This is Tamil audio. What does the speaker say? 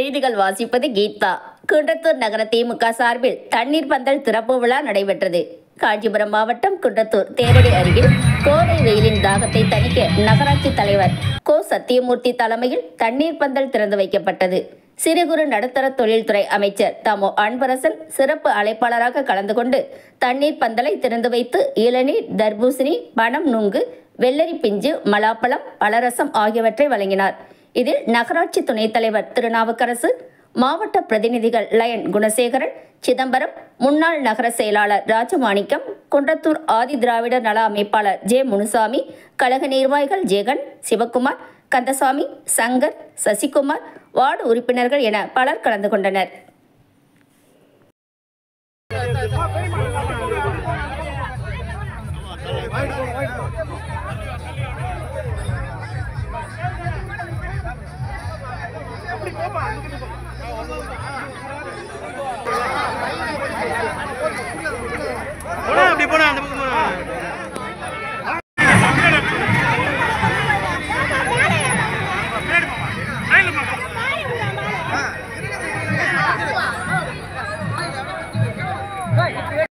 செய்திகள் வாசிப்பது கீதா. குன்றத்தூர் நகர திமுக சார்பில் தண்ணீர் பந்தல் திறப்பு விழா நடைபெற்றது. காஞ்சிபுரம் மாவட்டம் குன்றத்தூர் தேரடி அருகில் கோடை வெயிலின் தாகத்தை தணிக்க நகராட்சி தலைவர் கோ. சத்தியமூர்த்தி தலைமையில் தண்ணீர் பந்தல் திறந்து வைக்கப்பட்டது. சிறு குறு நடுத்தர தொழில்துறை அமைச்சர் தமோ அன்பரசன் சிறப்பு அழைப்பாளராக கலந்து கொண்டு தண்ணீர் பந்தலை திறந்து வைத்து இளநீர், தர்பூசணி, பனம் நுங்கு, வெள்ளரி பிஞ்சு, மலாப்பழம், பழரசம் ஆகியவற்றை வழங்கினார். இதில் நகராட்சி துணைத் தலைவர் திருநாவுக்கரசு, மாவட்ட பிரதிநிதிகள் லயன் குணசேகரன், சிதம்பரம், முன்னாள் நகர செயலாளர் ராஜமாணிக்கம், குன்றத்தூர் ஆதி திராவிடர் நல அமைப்பாளர் ஜே. முனுசாமி, கழக நிர்வாகிகள் ஜெகன், சிவக்குமார், கந்தசாமி, சங்கர், சசிகுமார், வார்டு உறுப்பினர்கள் என பலர் கலந்து கொண்டனர்.